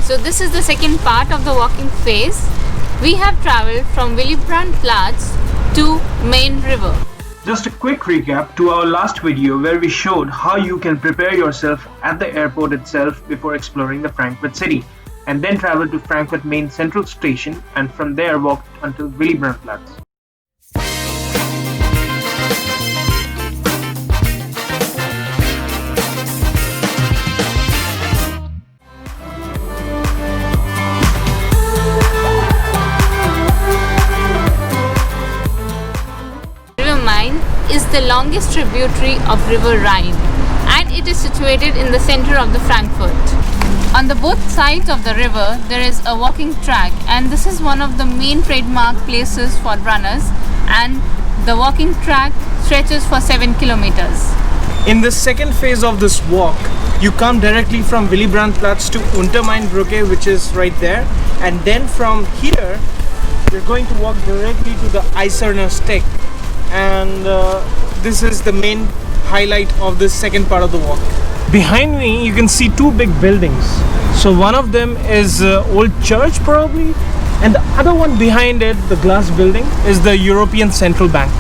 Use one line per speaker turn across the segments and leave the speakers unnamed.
So this is the second part of the walking phase. We have traveled from Willy Brandt-Platz to Main River.
Just a quick recap to our last video where we showed how you can prepare yourself at the airport itself before exploring the Frankfurt city, and then travel to Frankfurt Main Central Station and from there walk until Willy Brandt-Platz.
Is the longest tributary of River Rhine, and it is situated in the center of the Frankfurt. On the both sides of the river there is a walking track, and this is one of the main trademark places for runners, and the walking track stretches for 7 kilometers.
In the second phase of this walk, you come directly from Willy Brandt-Platz to Untermainbrücke, which is right there, and then from here you're going to walk directly to the Eiserner Steg. And this is the main highlight of the second part of the walk. Behind me you can see two big buildings. So one of them is old church probably, and the other one behind it, the glass building, is the European Central Bank.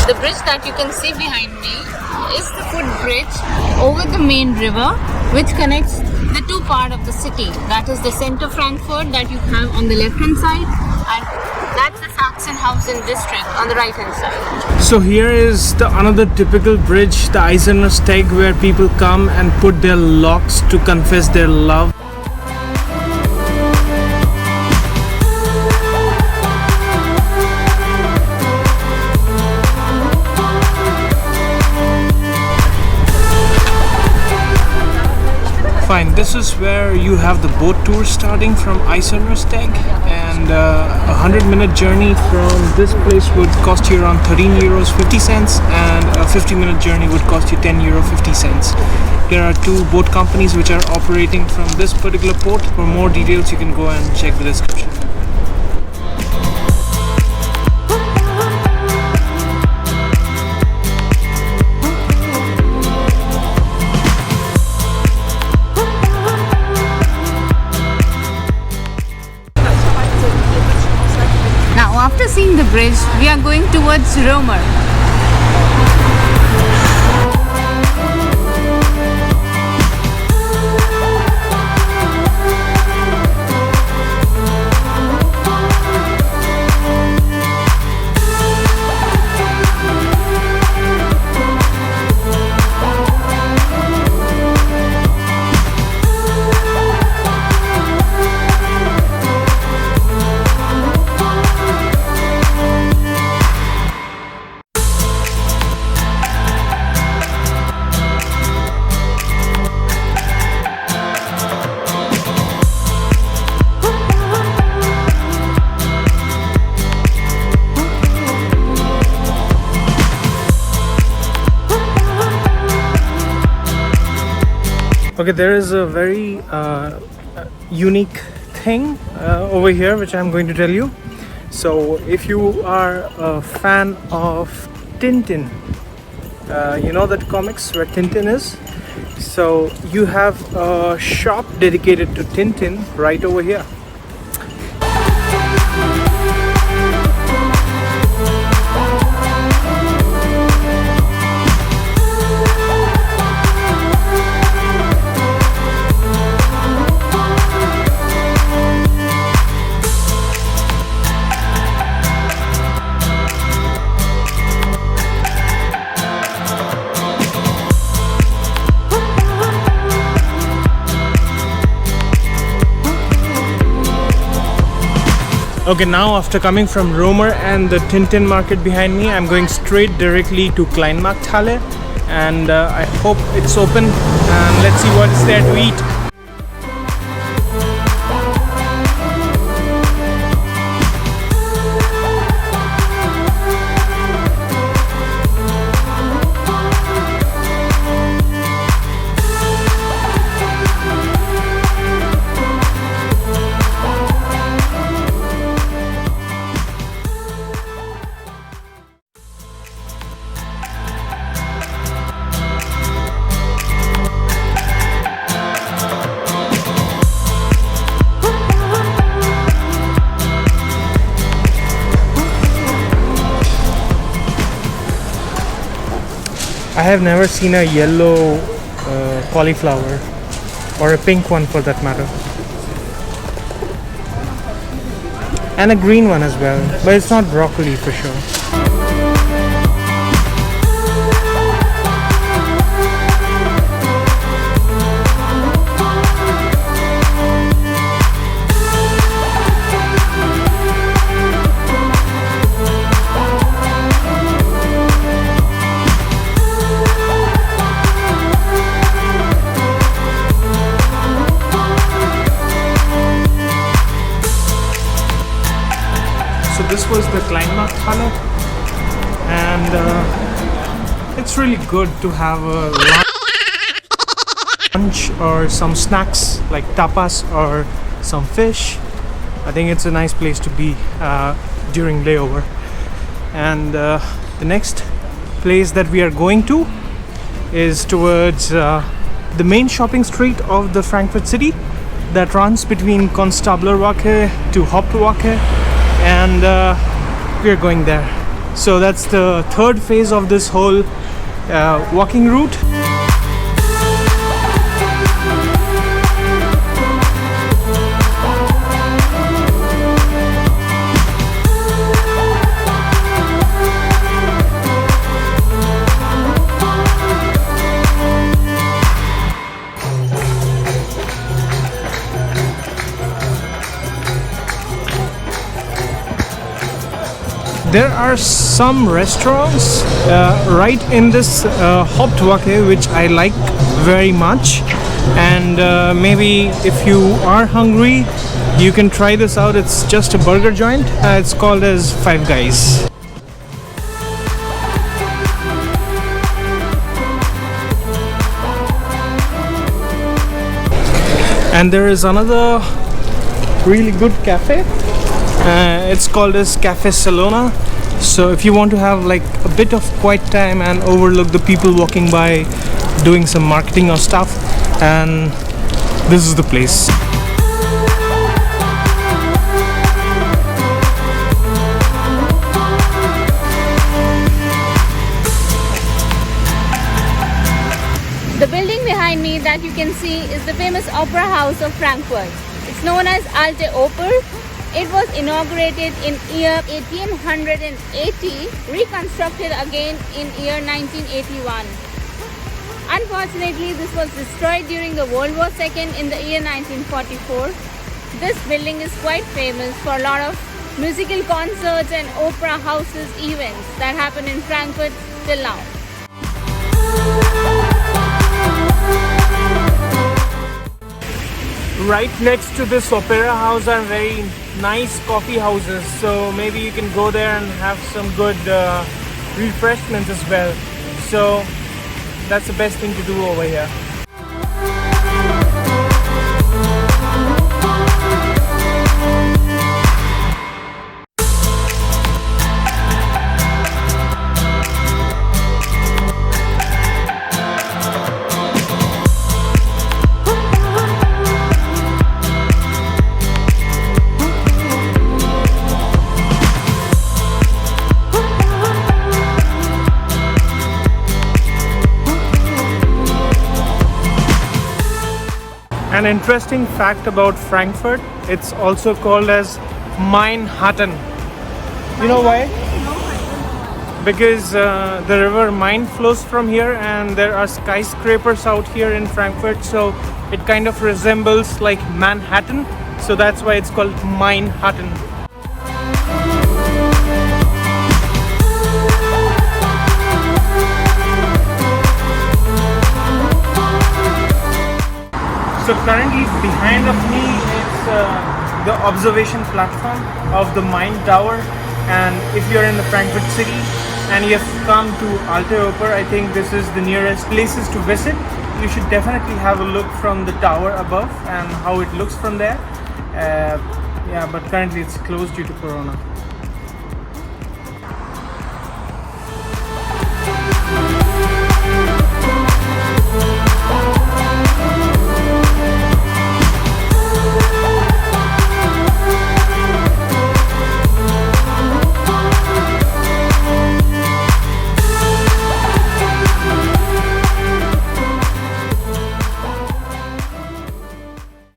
The bridge that you can see behind me is the footbridge over the Main River, which connects the two parts of the city. That is the center Frankfurt that you have on the left hand side, and that's the Sachsenhausen district on the right hand side.
So here is another typical bridge, the Eiserner Steg, where people come and put their locks to confess their love. Fine, this is where you have the boat tour starting from Eiserner Steg, and a 100-minute journey from this place would cost you around 13 euros 50 cents, and a 50-minute journey would cost you 10 euro 50 cents. There are two boat companies which are operating from this particular port. For more details you can go and check the description.
After seeing the bridge, we are going towards Römer.
Okay, there is a very unique thing over here which I'm going to tell you. So if you are a fan of Tintin, you know that comics where Tintin is? So you have a shop dedicated to Tintin right over here. Okay, now after coming from Römer and the Tintin market behind me, I'm going straight directly to Kleinmarkthalle, and I hope it's open, and let's see what's there to eat. have never seen a yellow cauliflower, or a pink one for that matter, and a green one as well, but it's not broccoli for sure. So this was the Kleinmarkthalle, and it's really good to have a lunch or some snacks like tapas or some fish. I think it's a nice place to be during layover. And the next place that we are going to is towards the main shopping street of the Frankfurt city that runs between Konstablerwache to Hauptwache, and we're going there. So that's the third phase of this whole walking route. There are some restaurants right in this Hauptwache which I like very much, and maybe if you are hungry you can try this out. It's just a burger joint. It's called as Five Guys. And there is another really good cafe. It's called as Cafe Salona. So if you want to have like a bit of quiet time and overlook the people walking by doing some marketing or stuff, and this is the place.
The building behind me that you can see is the famous Opera House of Frankfurt. It's known as Alte Oper. It was inaugurated in year 1880, reconstructed again in year 1981. Unfortunately, this was destroyed during the World War II in the year 1944. This building is quite famous for a lot of musical concerts and opera houses events that happen in Frankfurt till now.
Right next to this opera house are very nice coffee houses, so maybe you can go there and have some good refreshments as well. So that's the best thing to do over here. An interesting fact about Frankfurt, it's also called as Mainhattan. You know why? Because the river Main flows from here, and there are skyscrapers out here in Frankfurt, so it kind of resembles like Manhattan, so that's why it's called Mainhattan. So currently behind of me is the observation platform of the Main Tower, and if you're in the Frankfurt city and you have come to Alte Oper, I think this is the nearest places to visit. You should definitely have a look from the tower above and how it looks from there. Yeah, but currently it's closed due to Corona.